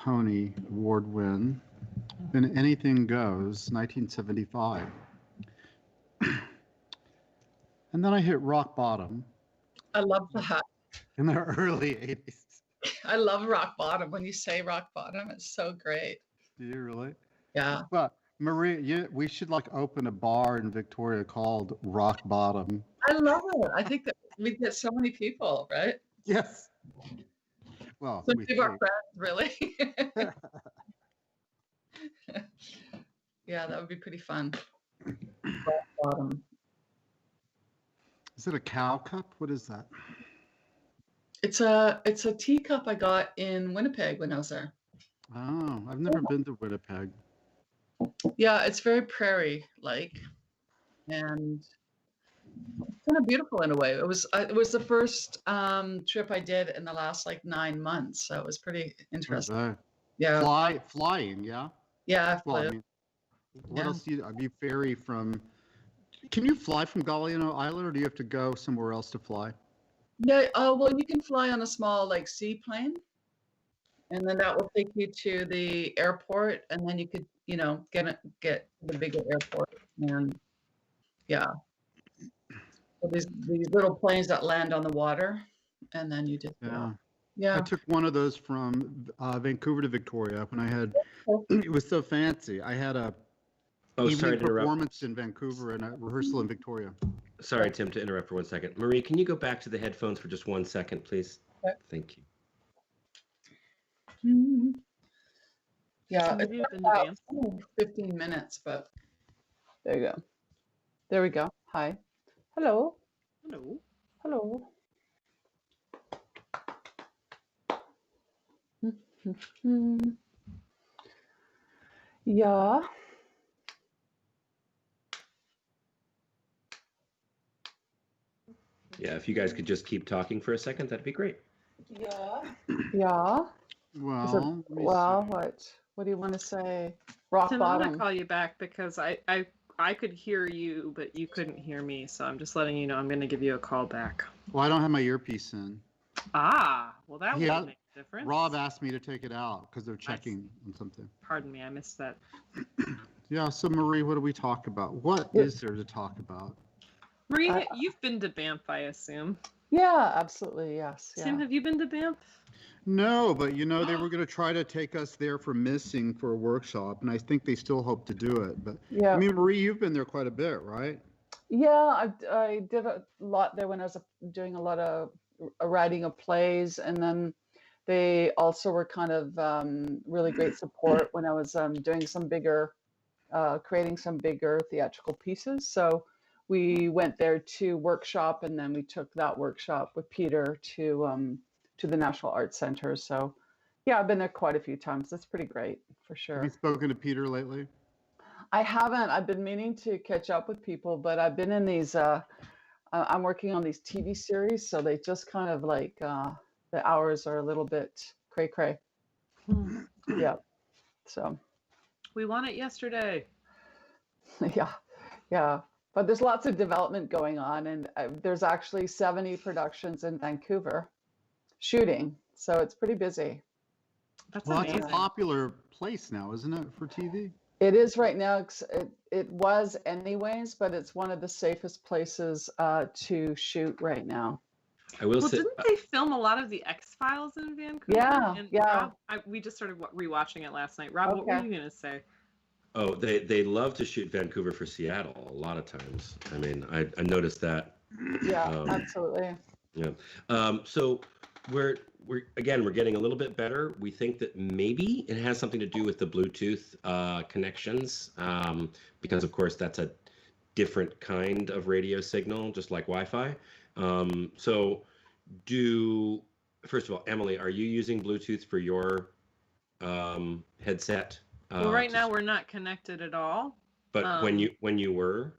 Tony Award win in Anything Goes, 1975. And then I hit rock bottom I love that. in the early 80s. I love rock bottom. When you say rock bottom, it's so great. Do you really? Yeah. Well, Maria, we should like open a bar in Victoria called Rock Bottom. I love it. I think that we get so many people, right? Yes. Well, So we many of our think. friends, really. Yeah, that would be pretty fun. Rock bottom. Is it a cow cup? What is that? It's a teacup I got in Winnipeg when I was there. Oh, I've never been to Winnipeg. Yeah, it's very prairie-like, and kind of beautiful in a way. It was the first trip I did in the last like 9 months, so it was pretty interesting. Okay. Yeah, Flying, yeah. yeah, I Well, flew. I mean, what Yeah. else do you ferry from? Can you fly from Galiano Island, or do you have to go somewhere else to fly? Yeah, well, you can fly on a small like seaplane, and then that will take you to the airport, and then you could, get to the bigger airport, and yeah. So these little planes that land on the water, and then you just Yeah. I yeah. took one of those from Vancouver to Victoria when I had. It was so fancy. I had a Oh, sorry evening to interrupt. performance in Vancouver and a rehearsal in Victoria. Sorry, Tim, to interrupt for 1 second. Marie, can you go back to the headphones for just 1 second, please? Okay. Thank you. Yeah, Maybe it's within the about band. 15 minutes, but there you go. There we go. Hi. Hello. Hello. Hello. Yeah. Yeah, if you guys could just keep talking for a second, that'd be great. Yeah. Yeah. Well, let me see. What do you want to say? Rock Tim, I'm bottom. gonna call you back because I could hear you, but you couldn't hear me. So I'm just letting you know I'm gonna give you a call back. Well, I don't have my earpiece in. Ah, well that Yeah, would make a difference. Rob asked me to take it out because they're checking on something. Pardon me, I missed that. Yeah, so Marie, what do we talk about? What is there to talk about? Marie, you've been to Banff, I assume. Yeah, absolutely. Yes. Tim, Yeah. have you been to Banff? No, but they were going to try to take us there for missing for a workshop, and I think they still hope to do it. But Yeah. I mean, Marie, you've been there quite a bit, right? Yeah, I did a lot there when I was doing a lot of writing of plays, and then they also were kind of really great support when I was doing some bigger, creating some bigger theatrical pieces. So we went there to workshop, and then we took that workshop with Peter to the National Arts Center. So yeah, I've been there quite a few times. It's pretty great for sure. Have you spoken to Peter lately? I haven't. I've been meaning to catch up with people, but I've been in these. I'm working on these TV series, so they just kind of like the hours are a little bit cray cray. Yeah. So. We won it yesterday. Yeah. But there's lots of development going on, and there's actually 70 productions in Vancouver shooting, so it's pretty busy. That's amazing. amazing. It's a popular place now, isn't it, for TV? It is right now. It was anyways, but it's one of the safest places to shoot right now. I will say. Didn't they film a lot of the X-Files in Vancouver? Yeah, and yeah. Rob, we just started rewatching it last night. Rob, what were you going to say? Oh, they love to shoot Vancouver for Seattle a lot of times. I mean, I noticed that. Yeah, absolutely. Yeah. So we're getting a little bit better. We think that maybe it has something to do with the Bluetooth connections, because of course that's a different kind of radio signal, just like Wi-Fi. So first of all, Emily, are you using Bluetooth for your headset? Well, right now we're not connected at all. But when you were?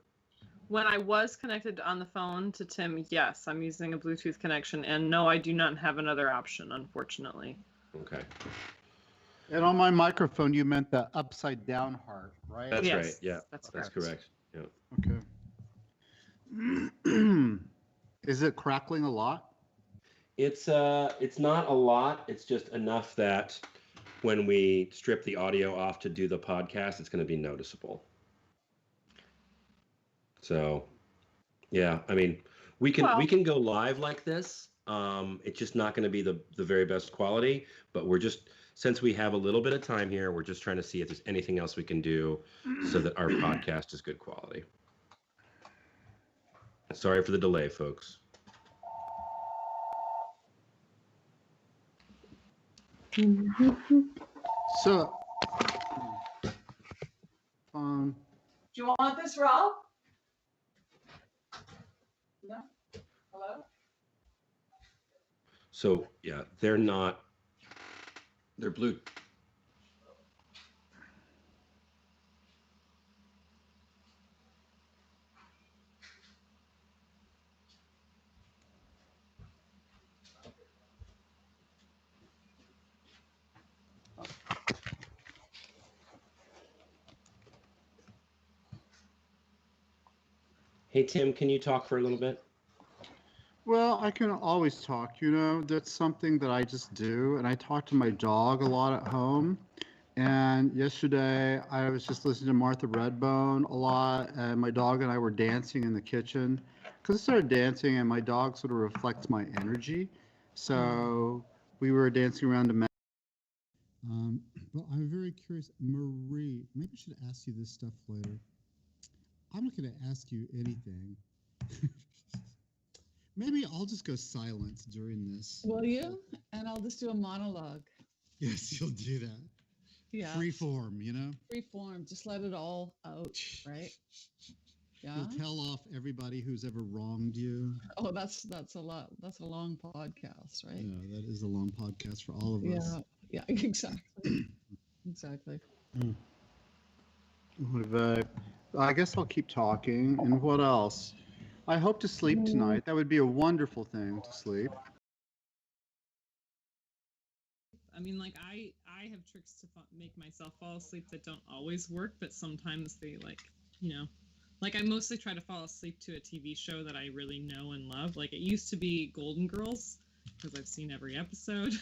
When I was connected on the phone to Tim, yes, I'm using a Bluetooth connection, and no, I do not have another option, unfortunately. Okay. And on my microphone, you meant the upside down heart, right? That's Yes, right. Yeah, that's correct. Yeah. Okay. Is it crackling a lot? It's not a lot. It's just enough that when we strip the audio off to do the podcast, it's going to be noticeable. So, yeah, I mean, we can go live like this. It's just not going to be the very best quality, but we're just, since we have a little bit of time here, we're just trying to see if there's anything else we can do so that our podcast is good quality. Sorry for the delay, folks. So, Do you want this, Rob? No. Hello? So yeah, they're blue. Hey, Tim, can you talk for a little bit? well, I can always talk, you know, that's something that I just do. And I talk to my dog a lot at home. And yesterday I was just listening to Martha Redbone a lot, and my dog and I were dancing in the kitchen because I started dancing, and my dog sort of reflects my energy. So we were dancing around a. But I'm very curious, Marie. Maybe I should ask you this stuff later. I'm not going to ask you anything. Maybe I'll just go silent during this. Will you? And I'll just do a monologue. Yes, you'll do that. Yeah. Free form, you know? Free form. Just let it all out, right? Yeah. You'll tell off everybody who's ever wronged you. Oh, that's a lot. That's a long podcast, right? Yeah, that is a long podcast for all of us. Yeah, exactly. Exactly. I guess I'll keep talking. And what else? I hope to sleep tonight. That would be a wonderful thing to sleep. I mean, like I have tricks to make myself fall asleep that don't always work, but sometimes they like I mostly try to fall asleep to a TV show that I really know and love. Like it used to be Golden Girls because I've seen every episode.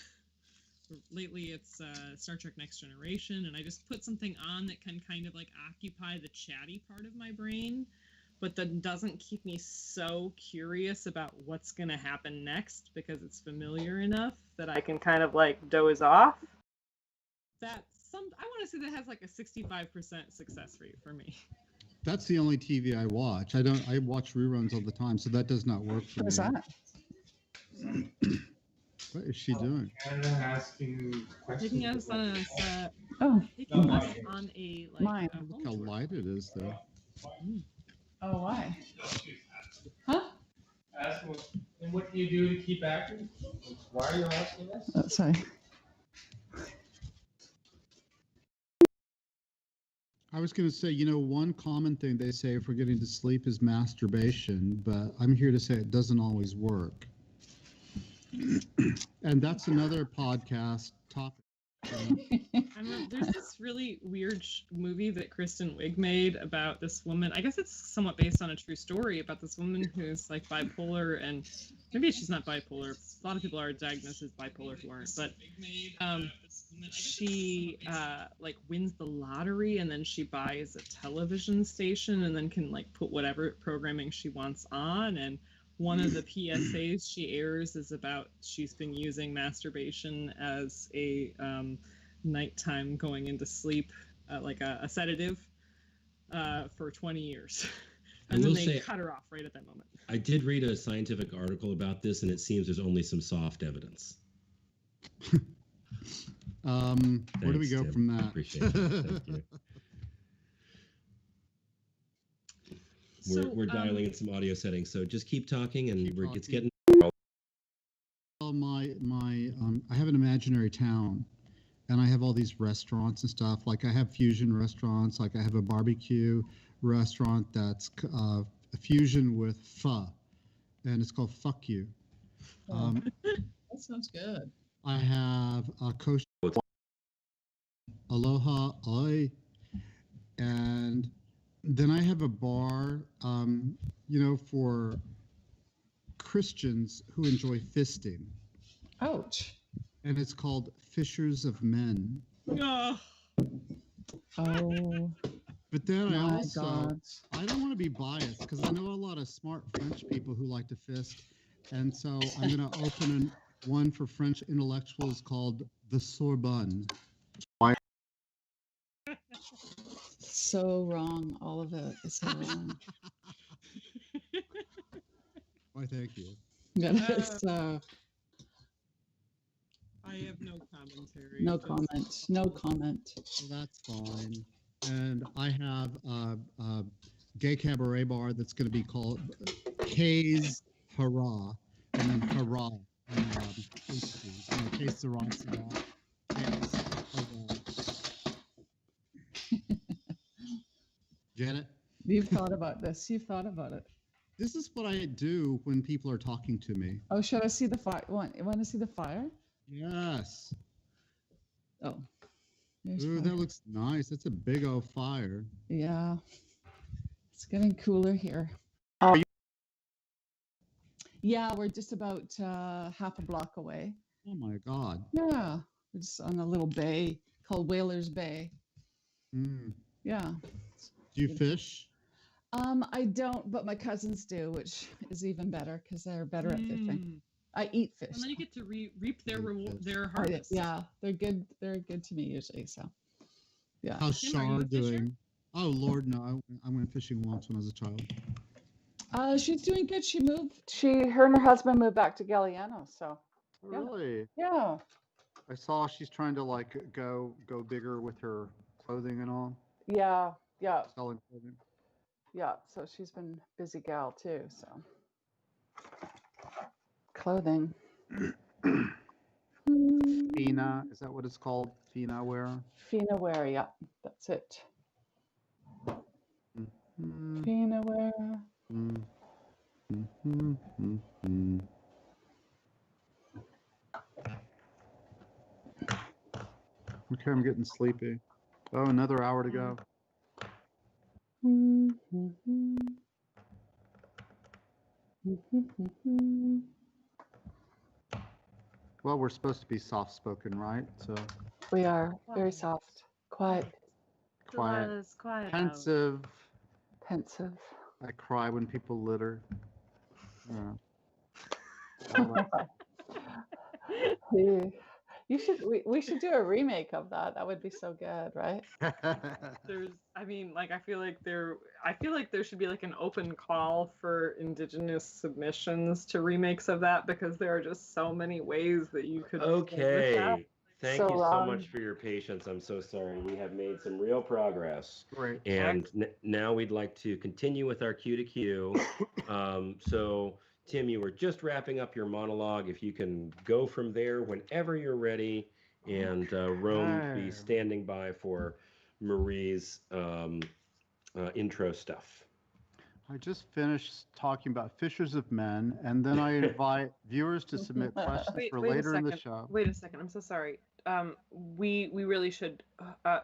Lately it's Star Trek Next Generation, and I just put something on that can kind of like occupy the chatty part of my brain, but that doesn't keep me so curious about what's going to happen next because it's familiar enough that I can kind of like doze off. I want to say that has like a 65% success rate for me. That's the only TV I watch. I watch reruns all the time, so that does not work for me. What's that? What is she doing? Asking questions. Taking us on a Oh, mine. Look how light it is, though. Oh, why? Huh? Ask him, and what do you do to keep active? Why are you asking this? Oh, sorry. I was going to say, you know, one common thing they say for getting to sleep is masturbation, but I'm here to say it doesn't always work. And that's another podcast topic. There's this really weird movie that Kristen Wiig made about this woman. I guess it's somewhat based on a true story about this woman who's like bipolar, and maybe she's not bipolar. A lot of people are diagnosed as bipolar who aren't, but she like wins the lottery, and then she buys a television station, and then can like put whatever programming she wants on. And one of the PSAs she airs is about she's been using masturbation as a nighttime going into sleep, like a sedative, for 20 years. And then they cut her off right at that moment. I did read a scientific article about this, and it seems there's only some soft evidence. Where do we go Tim. from that? Appreciate it. Thank you. We're dialing in some audio settings, so just keep talking, and it's getting. Well, I have an imaginary town, and I have all these restaurants and stuff. Like I have fusion restaurants. Like I have a barbecue restaurant that's a fusion with pho, and it's called Fuck You. That sounds good. I have a kosher Aloha Oi, and then I have a bar, you know, for Christians who enjoy fisting. Ouch. And it's called Fishers of Men. Oh, Oh But then I my also, God. I don't want to be biased because I know a lot of smart French people who like to fist. And so I'm going to open one for French intellectuals called the Sorbonne. So wrong. All of it is so wrong. Why, thank you. Yeah, it's, I have no commentary. no just- comment. No comment. So that's fine. And I have a gay cabaret bar that's going to be called Kay's Hurrah. And then Hurrah. And, Kay's Hurrah. Kay's Hurrah. Get it? You've thought about this. You've thought about it. This is what I do when people are talking to me. Oh, should I see the fire? You want to see the fire? Yes. Oh. There's Ooh, fire. that looks nice. That's a big old fire. Yeah. It's getting cooler here. Oh, Yeah, we're just about half a block away. Oh my God. Yeah. We're just on a little bay called Whalers Bay. Mm. Yeah. Do you fish? I don't, but my cousins do, which is even better because they're better at their thing. Mm. I eat fish. And then you get to reap their Reap fish. their Oh, yeah, harvest. yeah, they're good. They're good to me usually. So, yeah. How's Tim, are you Shar a fisher? doing? Oh Lord, no. I went fishing once when I was a child. She's doing good. Her and her husband moved back to Galliano. So, Yeah. Really? yeah. I saw she's trying to like go bigger with her clothing and all, Yeah. Yeah. selling clothing. Yeah. So she's been busy gal too. So, clothing. Fina, is that what it's called? Fina wear? Fina wear. Yeah. That's it. Mm, Fina wear. mm, mm, mm, mm, mm. Okay, I'm getting sleepy. Oh, another hour to go. Well, we're supposed to be soft-spoken, right? So We are very soft, quiet, quiet, Delilah's quiet. pensive. pensive. I cry when people litter. Yeah. All that. We should do a remake of that. That would be so good, right? There's, I mean, like I feel like there should be like an open call for Indigenous submissions to remakes of that because there are just so many ways that you could. go with that. Okay. Thank So, you so much for your patience. I'm so sorry. We have made some real progress. Great. And now we'd like to continue with our Q to Q. So, Tim, you were just wrapping up your monologue. If you can go from there whenever you're ready, and Rome be Okay. standing by for Marie's intro stuff. I just finished talking about Fishers of Men, and then I invite viewers to submit questions for later in the show. Wait a second. I'm so sorry. We really should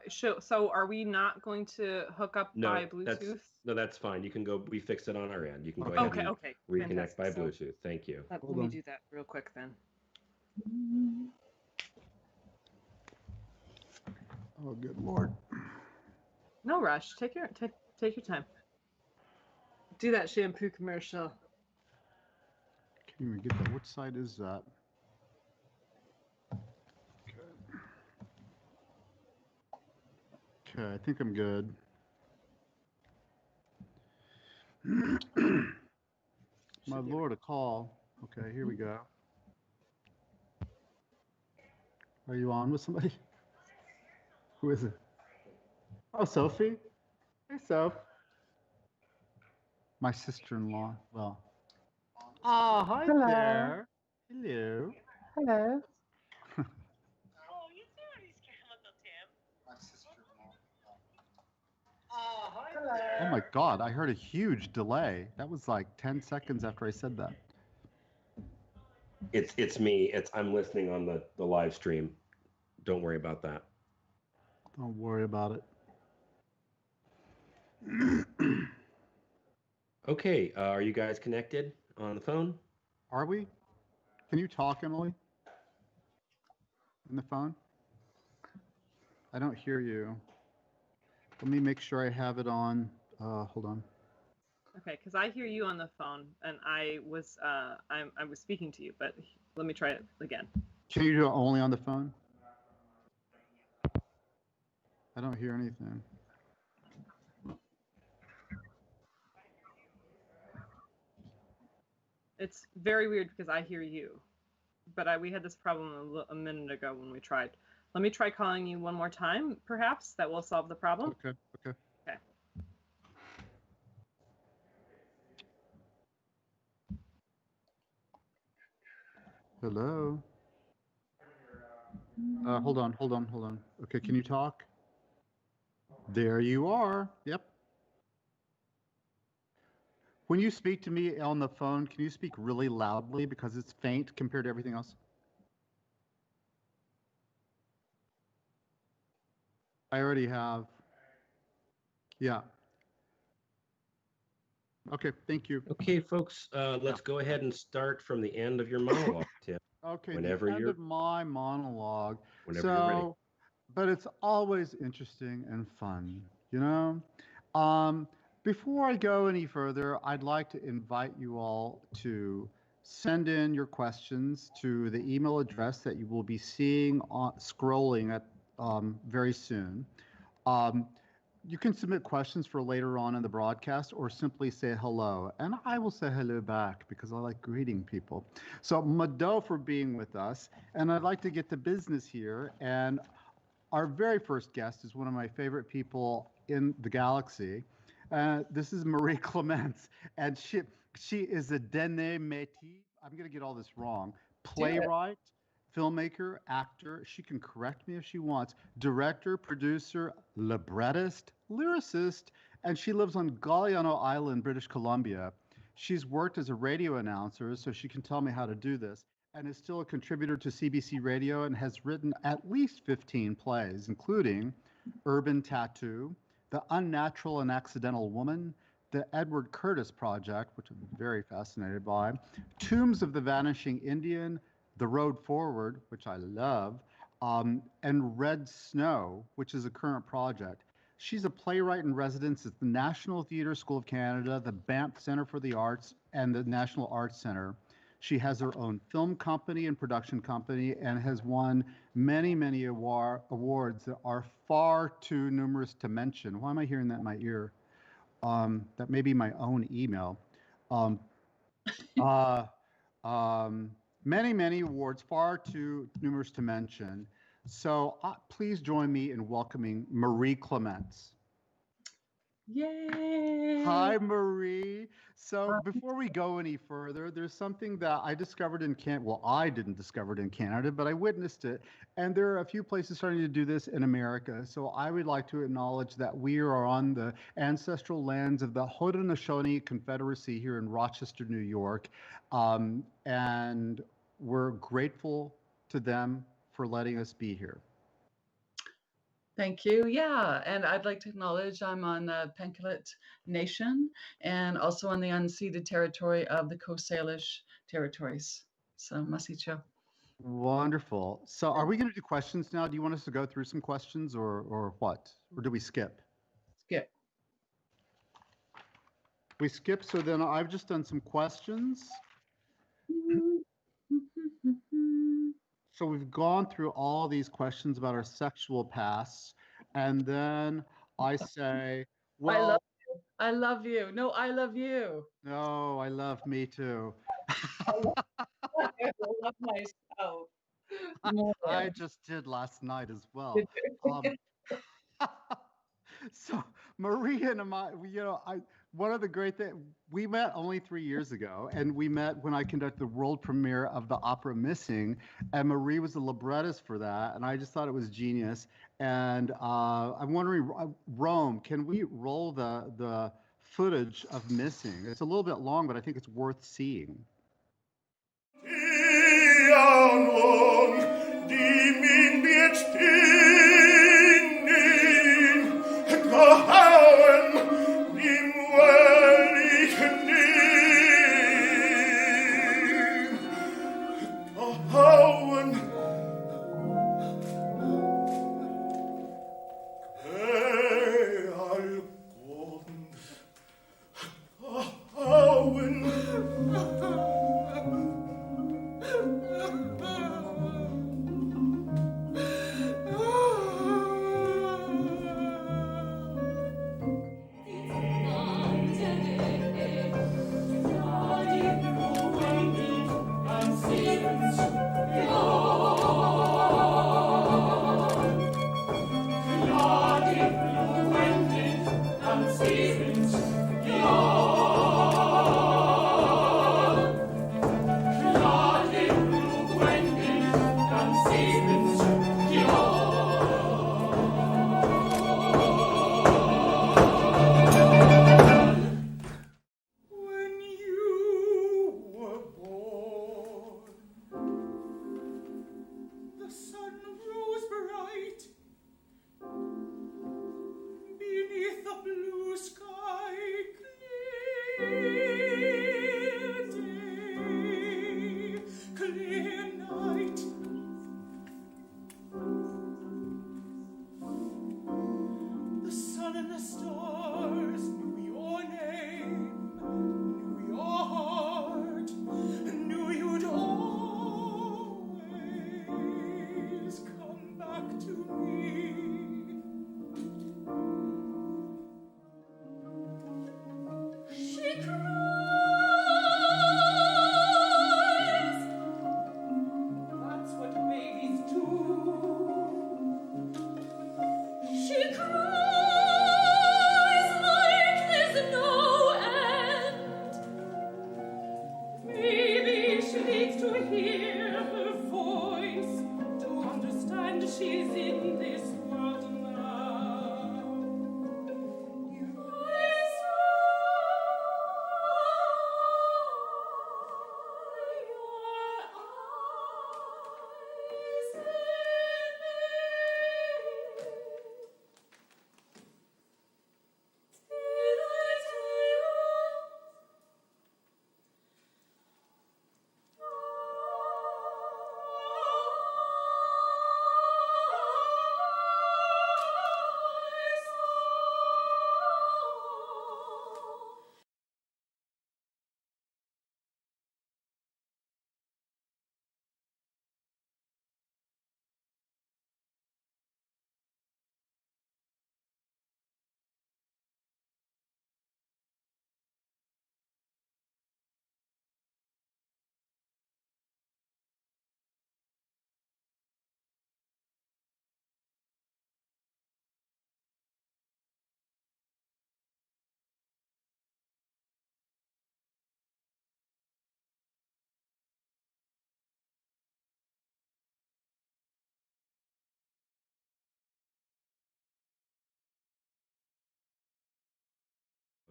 show. So are we not going to hook up No, by Bluetooth? that's fine. You can go. We fixed it on our end. You can go Okay. ahead Okay. and Okay. reconnect by fantastic. So Bluetooth. Thank you. let Hold me on. do that real quick then. Oh, good Lord. No rush. Take your time. Do that shampoo commercial. Can't even get that. Which side is that? Okay, I think I'm good. My Lord, a call. Okay, here we go. Are you on with somebody? Who is it? Oh, Sophie. Hey, Soph. My sister-in-law. Well. Oh, hi Hello. there. Hello. Hello. My sister-in-law. Oh my God, I heard a huge delay. That was like 10 seconds after I said that. It's me. I'm listening on the live stream. Don't worry about that. Don't worry about it. Okay, are you guys connected on the phone? Are we? Can you talk, Emily? In the phone? I don't hear you. Let me make sure I have it on. Hold on. Okay, because I hear you on the phone, and I was speaking to you, but let me try it again. Can you do it only on the phone? I don't hear anything. It's very weird because I hear you, but we had this problem a minute ago when we tried. Let me try calling you one more time, perhaps that will solve the problem. Okay. Okay. Okay. Hello. Hold on. Hold on. Hold on. Okay. Can you talk? There you are. Yep. When you speak to me on the phone, can you speak really loudly because it's faint compared to everything else? I already have. Yeah. Okay. Thank you. Okay, folks, let's go ahead and start from the end of your monologue, Tim. Okay. Whenever The end you're of my monologue. whenever you're ready. But it's always interesting and fun, you know? Um, Before I go any further, I'd like to invite you all to send in your questions to the email address that you will be seeing scrolling at very soon. Um, you can submit questions for later on in the broadcast or simply say hello, and I will say hello back because I like greeting people. So, Mado for being with us, and I'd like to get to business here. And our very first guest is one of my favorite people in the galaxy. This is Marie Clements, and she is a dene métier. I'm going to get all this wrong. Playwright, filmmaker, actor. She can correct me if she wants. Director, producer, librettist, lyricist, and she lives on Galiano Island, British Columbia. She's worked as a radio announcer, so she can tell me how to do this, and is still a contributor to CBC Radio and has written at least 15 plays, including Urban Tattoo, The Unnatural and Accidental Woman, The Edward Curtis Project, which I'm very fascinated by, Tombs of the Vanishing Indian, The Road Forward, which I love, and Red Snow, which is a current project. She's a playwright in residence at the National Theatre School of Canada, the Banff Centre for the Arts, and the National Arts Centre. She has her own film company and production company and has won many, many awards that are far too numerous to mention. Why am I hearing that in my ear? That may be my own email. Um, uh, Many, many awards, far too numerous to mention. So please join me in welcoming Marie Clements. Yay! Hi, Marie. So before we go any further, there's something that I discovered in Canada. Well, I didn't discover it in Canada, but I witnessed it. And there are a few places starting to do this in America. So I would like to acknowledge that we are on the ancestral lands of the Haudenosaunee Confederacy here in Rochester, New York. And we're grateful to them for letting us be here. Thank you. Yeah, and I'd like to acknowledge I'm on the Penquelet Nation and also on the unceded territory of the Coast Salish territories. So, Masicho. Wonderful. So are we going to do questions now? Do you want us to go through some questions or what? Or do we skip? Skip. We skip, so then I've just done some questions. So we've gone through all these questions about our sexual pasts, and then I say, well, I love you. No, I love you. no, I love me too. I love myself. I just did last night as well. So Maria and I, one of the great things, we met only 3 years ago, and we met when I conducted the world premiere of the opera Missing, and Marie was the librettist for that, and I just thought it was genius. And I'm wondering, Rome, can we roll the footage of Missing? It's a little bit long, but I think it's worth seeing.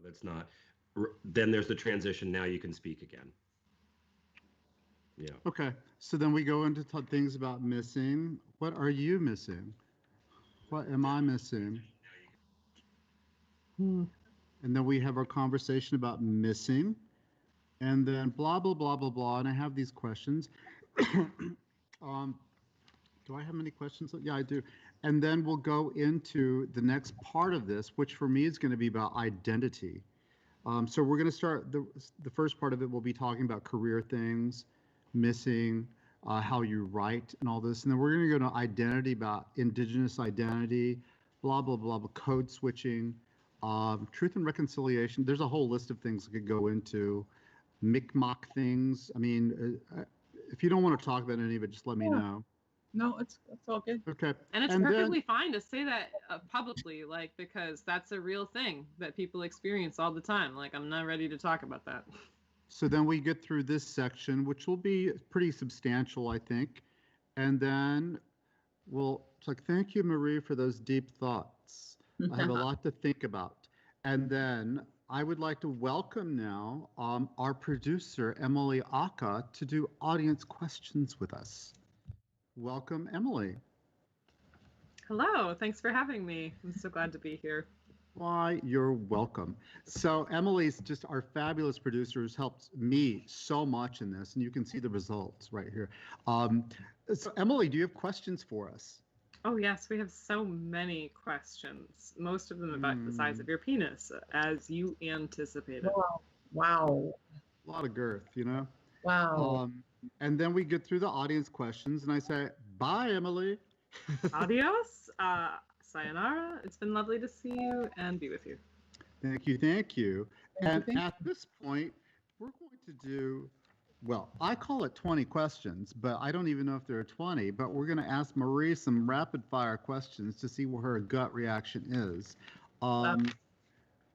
That's not. Then there's the transition. Now you can speak again. Yeah. Okay. So then we go into things about missing. What are you missing? What am I missing? And then we have our conversation about missing. And then blah, blah, blah, blah, blah. And I have these questions. Do I have many questions? Yeah, I do. And then we'll go into the next part of this, which for me is going to be about identity. So we're going to start, the first part of it, we'll be talking about career things, missing, how you write and all this. And then we're going to go to identity, about indigenous identity, blah, blah, blah, blah, code switching, truth and reconciliation. There's a whole list of things we could go into, Mi'kmaq things. I mean, if you don't want to talk about any of it, just let me know. No, it's all good. Okay. And it's perfectly fine to say that publicly, like, because that's a real thing that people experience all the time. Like, I'm not ready to talk about that. So then we get through this section, which will be pretty substantial, I think. And then it's like, thank you, Marie, for those deep thoughts. I have a lot to think about. And then I would like to welcome now our producer, Emily Aka, to do audience questions with us. Welcome, Emily. Hello, thanks for having me. I'm so glad to be here. Why, you're welcome. So Emily's just our fabulous producer who's helped me so much in this, and you can see the results right here. So Emily, do you have questions for us? Oh yes, we have so many questions. Most of them about the size of your penis, as you anticipated. Wow. A lot of girth, you know? Wow. And then we get through the audience questions, and I say, bye, Emily. Adios. Sayonara. It's been lovely to see you and be with you. Thank you, thank you. And at this point, we're going to do, well, I call it 20 questions, but I don't even know if there are 20, but we're going to ask Marie some rapid fire questions to see what her gut reaction is. Blah,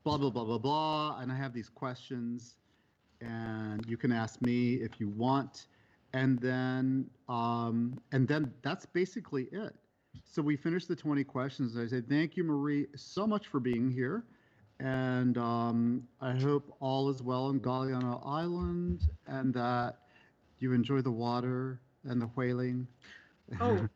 blah, blah, blah, blah. And I have these questions, and you can ask me if you want. And then that's basically it. So we finished the 20 questions. I say, thank you, Marie, so much for being here. And I hope all is well in Galiano Island and that you enjoy the water and the whaling. Oh.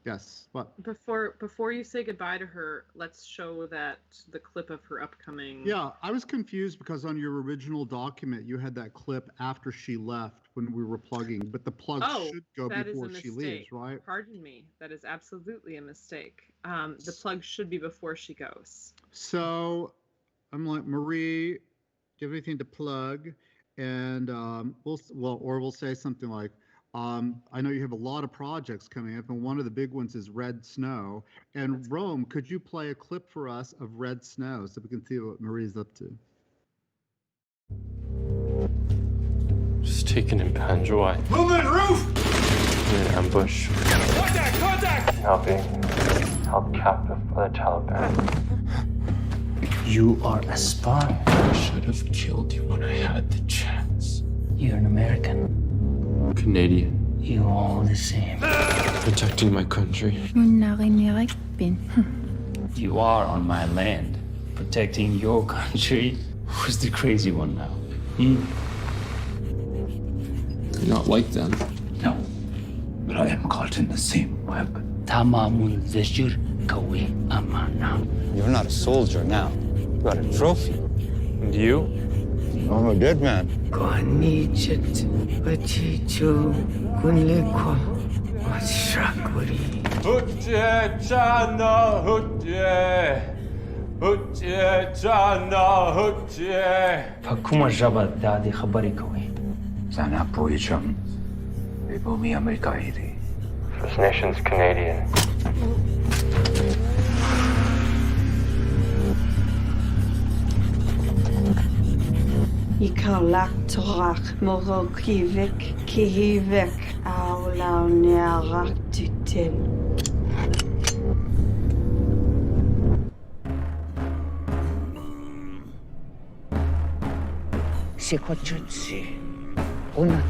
Yes, what? Before you say goodbye to her, let's show the clip of her upcoming. Yeah, I was confused because on your original document you had that clip after she left when we were plugging, but the plug should go before she leaves, right? Pardon me, that is absolutely a mistake. The plug should be before she goes. So I'm like, Marie, do you have anything to plug? And we'll say something like, I know you have a lot of projects coming up, and one of the big ones is Red Snow. And Rome, could you play a clip for us of Red Snow so we can see what Marie's up to? Just taken in Panjwai. Movement, roof! In an ambush. Contact! Now being held captive by the Taliban. You are a spy. I should have killed you when I had the chance. You're an American. Canadian. You're all the same. Protecting my country. You are on my land. Protecting your country. Who's the crazy one now? You're not like them. No. But I am caught in the same web. Tamamun Zeshur Kawi Amana. You're not a soldier now. You got a trophy. And you? I'm a dead man. Konnichit Bachicho Kunlekwa Washrakuri. Hutje Chana Hutje. Hutje Chana Hutje. Pakuma Jabba Dadi Khabari Kawi. Zana Poicham. Bibumi America Iri. First Nations Canadian. Ikarlak Torach Morokivik Kihivik Aulaunearak Tutil. C'est quoi tu sais? On a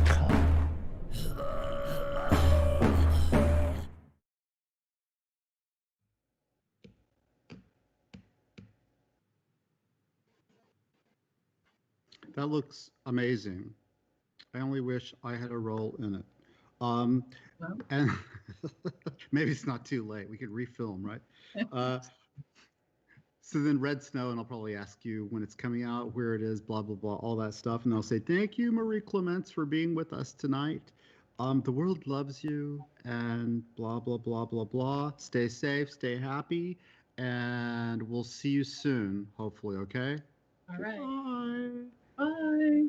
That looks amazing. I only wish I had a role in it. And maybe it's not too late. We could refilm, right? So then Red Snow, and I'll probably ask you when it's coming out, where it is, blah, blah, blah, all that stuff. And I'll say, thank you, Marie Clements, for being with us tonight. The world loves you, and blah, blah, blah, blah, blah. Stay safe, stay happy, and we'll see you soon, hopefully, okay? All right. Bye. Bye.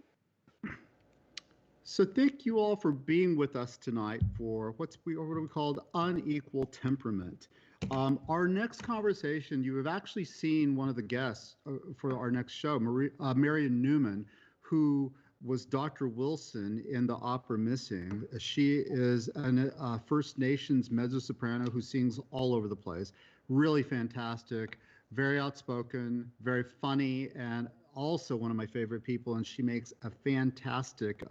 So thank you all for being with us tonight for what are we called? Unequal Temperament. Our next conversation, you have actually seen one of the guests for our next show, Marion Newman, who was Dr. Wilson in the opera Missing. She is a First Nations mezzo-soprano who sings all over the place. Really fantastic, very outspoken, very funny, and also one of my favorite people, and she makes a fantastic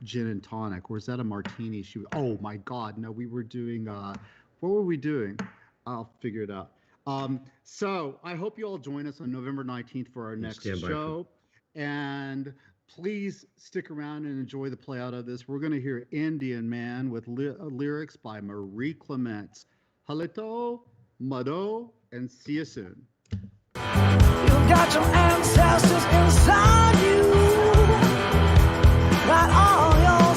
gin and tonic. Or is that a martini? Oh my God, no, we were doing, what were we doing? I'll figure it out. So I hope you all join us on November 19th for our next show. And please stick around and enjoy the play out of this. We're going to hear Indian Man with lyrics by Marie Clements. Halito, Mado, and see you soon. You got your ancestors inside you, got all your